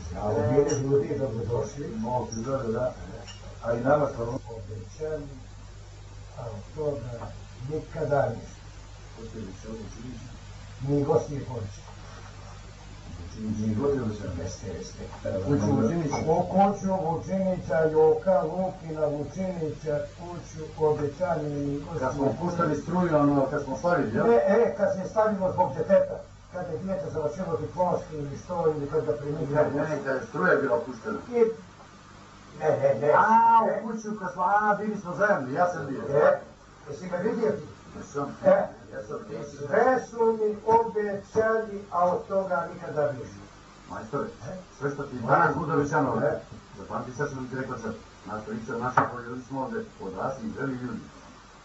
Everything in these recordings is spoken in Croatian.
Bili ljudi dobrodošli, a i nama što obećali, a od toga nikada ništa. Ni gostije poruče. Kuću Vučinića, Joka, Vukina, Vučinića, kuću, obećanje i gostije. Kad smo puštali struju, kad smo slavili, jel? Kad se stavimo zbog djeteta. Kada je dijete završilo diplomski ili što, ili kada ga primili. Kada je struja bila puštena. Ne. U kuću kad smo, bili smo zajedno, ja sam bio. Jesi me vidio ti? Jesam. Sve su mi obećali, a od toga nikada više. Majstore, sve što ti danas bude obećano, zapamti sad što ti rekao sad, naši ljudi smo ovdje odrasli i zreli ljudi.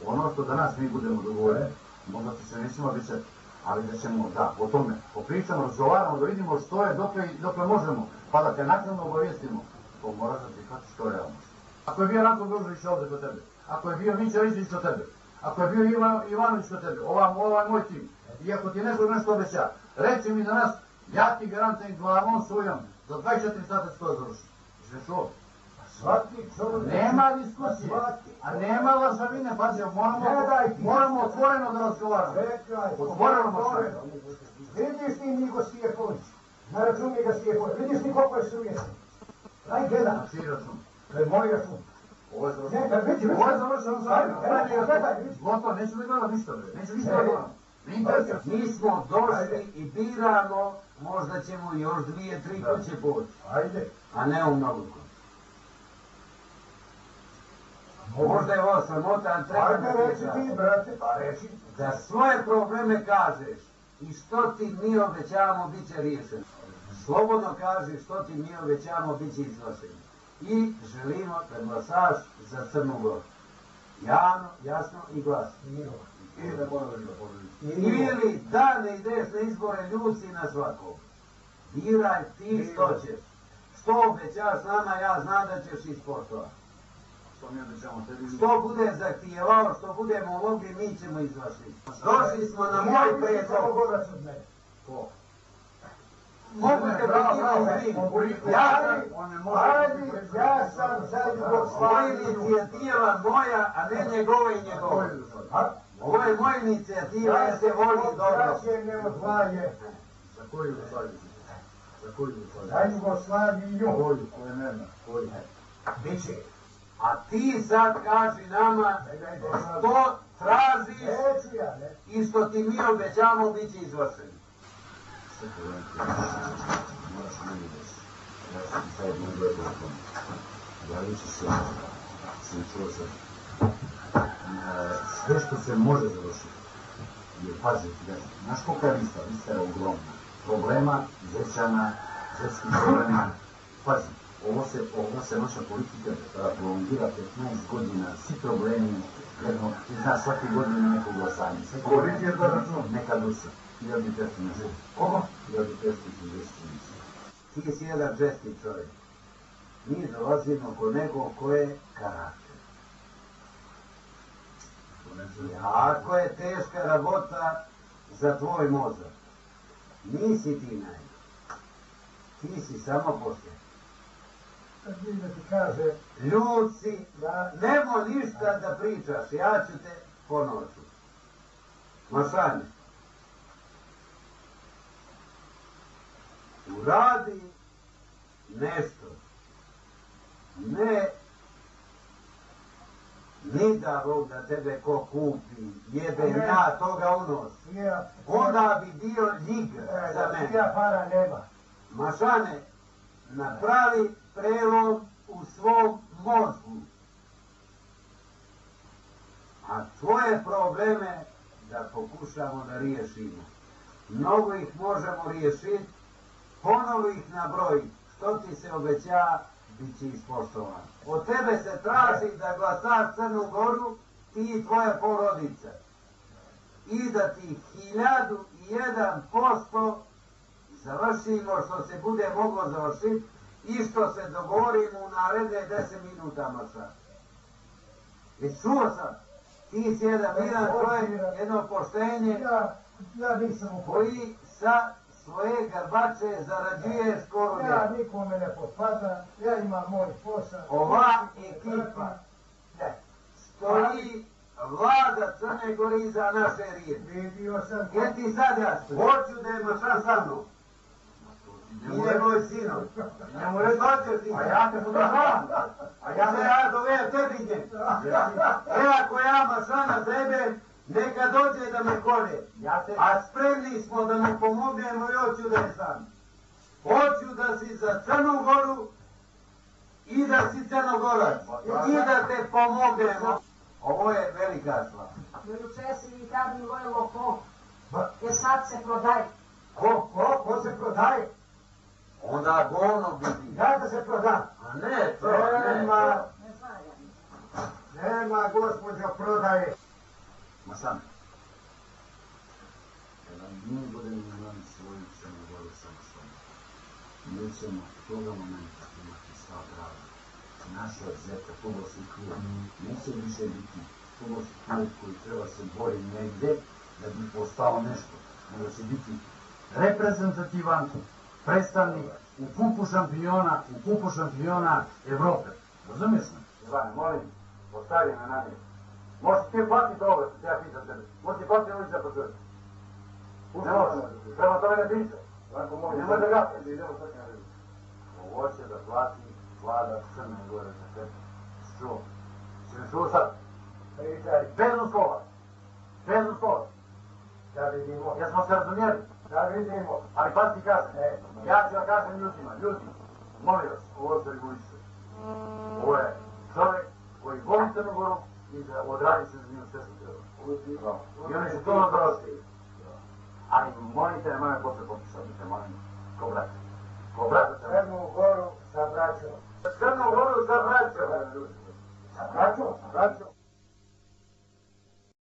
Ono što danas mi budemo dogovoriti, možda ti se nećemo obećati, ali da ćemo, o tome, popričamo, razgovaramo, da vidimo što je, dokle možemo, pa da te naknadno obavijestimo, to moraš da prihvatiš što je realnost. Ako je bio Ranko Grožović ovdje kod tebe, ako je bio Mića Rizić kod tebe, ako je bio Ivanović kod tebe, ovaj moj tim, i ako ti neko nešto obeća, reci mi danas, ja ti garantujem glavom svojom, za 24 sata se to završi. Sve što? Nema diskusije, a nema lažavine, pazi, moramo otvoreno da razgovaramo. Otvoreno. Vidiš ti Migo Stijepović, na račun Miga Stijepović, vidiš ti koliko je suvjesno. Daj gledam. Na čiji račun? To je moj račun. Ovo je završeno. Ovo je završeno zajedno. Gotovo, neću mi gledati ništa, neću ništa gledati. Mi smo došli i biramo, možda ćemo još 2-3 kuće poći. Ajde. A ne u mnogoliko. Možda je ovo sramota, ali treba da reći ti, brate, pa reći. Da svoje probleme kažeš i što ti mi obećavamo bit će riješeno. Slobodno kaži što ti mi obećavamo bit će izglaseno. I želimo da glasaš za Crnu Goru. Javno, jasno i glasno. Ili da moraš da podeliš. Ili da ne ideš na izbore, ljusi na svakog. Biraj ti što ćeš. Što obećaš nama, ja znam da ćeš ispoštovati. Što bude zahtijevao, što budemo mogli, mi ćemo izvršiti. Došli smo na moj predlog. Ko? Mogu te biti ja sam za Jugoslaviju. Inicijativa moja, a ne njegova i njegova. Ovo je moja inicijativa, ja se volim dobro. Ja se ne odvaje. Za koju Jugoslaviju? Za Jugoslaviju. Koju? Koje nema? Koju? Biće. A ti sad kaži nama što tražiš i što ti mi obećamo bit će izvršeno. Sve moraš meni reći. Ja sam zajedno gledao o tome. Javljući se, sam čuo sad. Sve što se može završiti je, paziti, znaš koliko je lista je ogromna. Problema, Zečana, Zetskih problema, pazi. Ovo se naša politika prolongira 15 godina, svi problemi, ti znaš svake godine neko glasanje. Koliki je to račun? Neka duša. 1500 nešto. Koliko? 1500 nešto. Ti si jedan česti čovjek. Mi dolazimo kod nekog ko je karakter. Ako je teška rabota za tvoj mozak, nisi ti najbolji. Ti si samo posljednji. Da ti kaže, ljud si, nemoj ništa da pričaš, ja ću te ponoću. Mašanje. Uradi nešto. Ne ni da Bog da tebe ko kupi, jebe na toga unos. Onda bi bio ljig za mene. Ja para nema. Mašane, napravi prelom u svom mozgu. A tvoje probleme da pokušamo da riješimo. Mnogo ih možemo riješiti, ponovo ih nabroji. Što ti se obeća, bit će ispoštovan. Od tebe se traži da glasaš Crnu Goru, ti i tvoja porodica. I da ti 1001% završimo što se bude moglo završiti i što se dogovorimo u naredne 10 minuta maša. Već čuo sam, ti si jedan miran čovjek, jedno poštenje koji sa svoje grbače zarađuješ skoro Ja ljeto. nikome ne potpadam, ja imam moj posao. Ova ekipa stoji vlada Crne Gore iza naše riječi. Vidio sam Jer ti sad ja hoću da je mašan sa mnom. Ide moj sinoć. Njemu reći, Što ćeš ti? a ja te podržavam. A ja zove tebi idem. Ako ja mašana zebe, neka dođe da me kore. A spremni smo da mu pomognemo i hoću da je sam. Hoću da si za Crnu Goru i da si Crnogorac. I da te pomognemo. Ovo je velika stvar. Juče si mi kad mi vojelo ko, jer sad se prodaje. Ko se prodaje? Onda govno biti. Ja da se prodam. A ne, to ne. Ne znam ja. Nema gospođo prodaje. Ma sam. Kada mi budemo imali svoju Crnu Goru samostalno, mi ćemo toga momenta imati sva prava. Naša zeta, pomorski klub, neće više biti pomorski klub koji treba se bori negde da bi postao nešto, nego će biti reprezentativan predstavnik u kupu šampiona Evrope. Razumiješ me? Zvane, molim, postavi me na njih. Možeš ti platiti ovo što ja pitam tebe. Možeš ti platiti ovo za počuti. Ne možeš, prema tome ne priča. Nemoj da gafeš. Ovo će da plati vlada Crne Gore za tebe. Čuo? Si me čuo sad? Pričaj, Bezno slova. Bezno slova. da vidimo. Jesmo se razumijeli? Da vidimo. Ali pas ti kažem. Ja ću da kažem ljudima. Ljudi, molim vas, ovo se reguliše. Ovo je čovjek koji voli Crnu Goru i da odradi se za njim sve što treba. I oni su to odrosti. Ali molite, nemoj posle popisati, molim, ko brat. Ko brat da se... Crnu Goru sa braćom. Crnu Goru za braćom. Sa braćom?